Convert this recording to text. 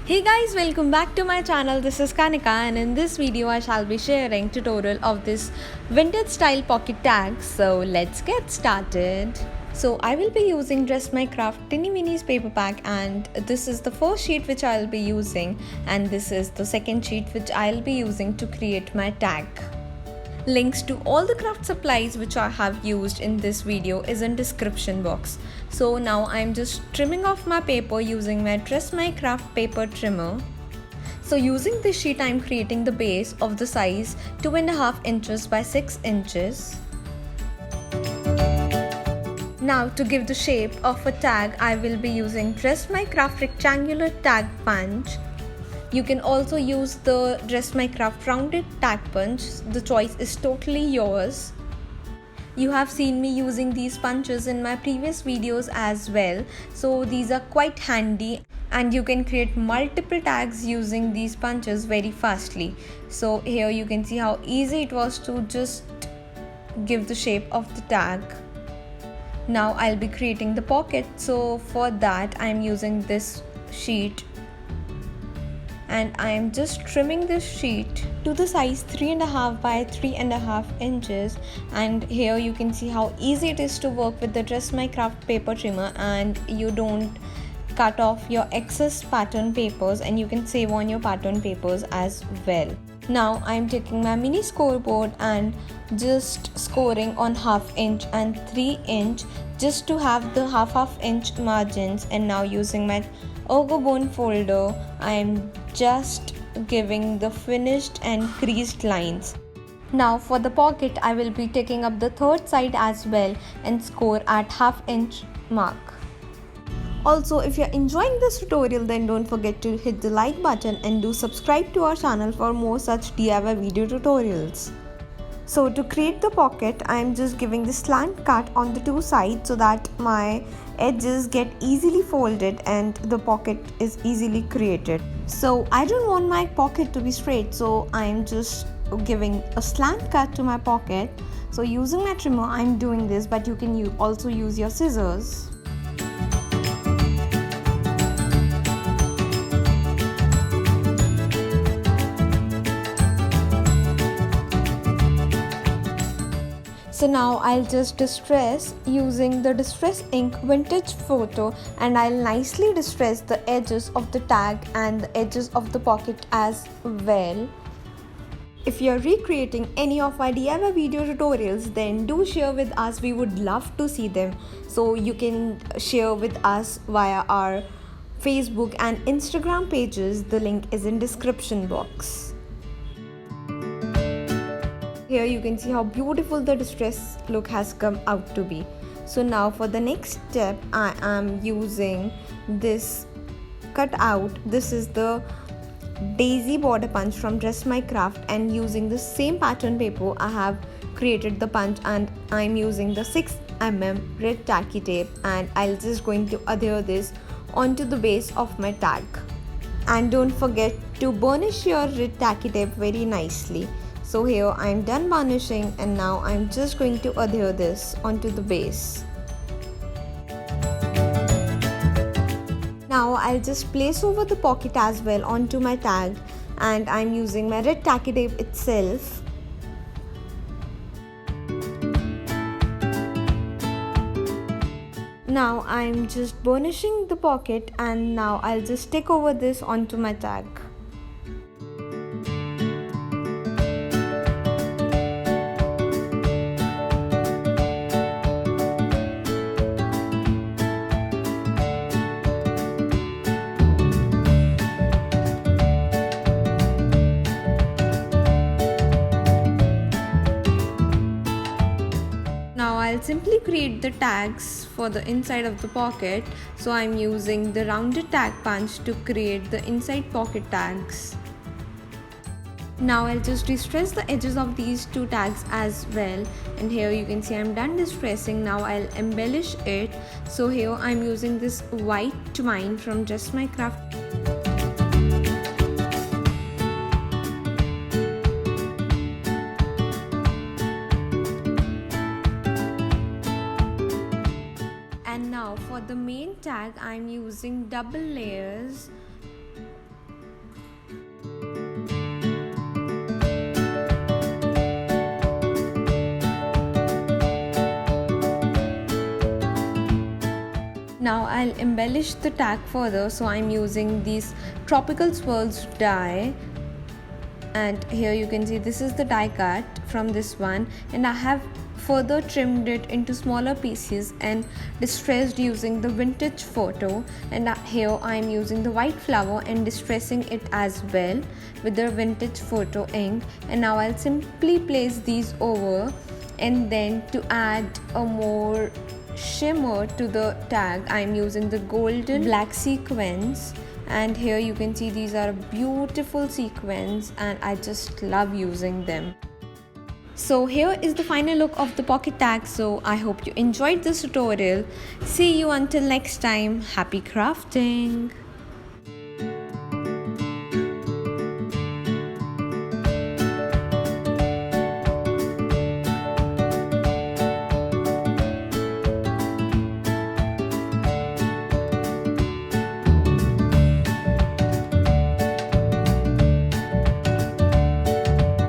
Hey guys, welcome back to my channel. This is Kanika, and in this video I shall be sharing tutorial of this vintage style pocket tag. So let's get started. So I will be using Dress My Craft Tinny Winnie's paper pack, and this is the first sheet which I'll be using, and this is the second sheet which I'll be using to create my tag. Links to all the craft supplies which I have used in this video is in description box. So now I'm just trimming off my paper using my Dress My Craft paper trimmer. So using this sheet I'm creating the base of the size 2.5 inches by 6 inches. Now to give the shape of a tag I will be using Dress My Craft rectangular tag punch. You can also use the Dress My Craft rounded tag punch. The choice is totally yours. You have seen me using these punches in my previous videos as well. So these are quite handy and you can create multiple tags using these punches very fastly. So here you can see how easy it was to just give the shape of the tag. Now I'll be creating the pocket. So for that I'm using this sheet. And I am just trimming this sheet to the size 3.5 by 3.5 inches, and here you can see how easy it is to work with the Dress My Craft paper trimmer, and you don't cut off your excess pattern papers and you can save on your pattern papers as well. Now I am taking my mini scoreboard and just scoring on 1/2 inch and 3 inch just to have the 1/2 inch margins, and now using my Ergo bone folder I am just giving the finished and creased lines. Now for the pocket I will be taking up the third side as well and score at 1/2 inch mark. Also, if you're enjoying this tutorial, then don't forget to hit the like button and do subscribe to our channel for more such DIY video tutorials. So to create the pocket, I am just giving the slant cut on the two sides so that my edges get easily folded and the pocket is easily created. So I don't want my pocket to be straight, so I am just giving a slant cut to my pocket. So using my trimmer I am doing this, but you can also use your scissors. So now I'll just distress using the Distress Ink Vintage Photo, and I'll nicely distress the edges of the tag and the edges of the pocket as well. If you're recreating any of our DIY video tutorials, then do share with us. We would love to see them. So you can share with us via our Facebook and Instagram pages. The link is in description box. Here you can see how beautiful the distress look has come out to be. So now for the next step I am using this cutout. This is the daisy border punch from Dress My Craft, and using the same pattern paper I have created the punch, and I'm using the 6mm red tacky tape, and I'll just going to adhere this onto the base of my tag. And don't forget to burnish your red tacky tape very nicely. So here I am done varnishing, and now I am just going to adhere this onto the base. Now I'll just place over the pocket as well onto my tag, and I'm using my red tacky tape itself. Now I'm just burnishing the pocket, and now I'll just stick over this onto my tag. Now I'll simply create the tags for the inside of the pocket. So I'm using the rounded tag punch to create the inside pocket tags. Now I'll just distress the edges of these two tags as well, and here you can see I'm done distressing. Now I'll embellish it. So here I'm using this white twine from Dress My Craft. And now for the main tag I'm using double layers I'll embellish the tag further, so I'm using these tropical swirls dye. And here you can see this is the die cut from this one, and I have further trimmed it into smaller pieces and distressed using the vintage photo. And here I am using the white flower and distressing it as well with the vintage photo ink. And now I'll simply place these over, and then to add a more shimmer to the tag, I'm using the golden black sequins. And here you can see these are beautiful sequins, and I just love using them. So here is the final look of the pocket tag. So I hope you enjoyed this tutorial. See you until next time. Happy crafting!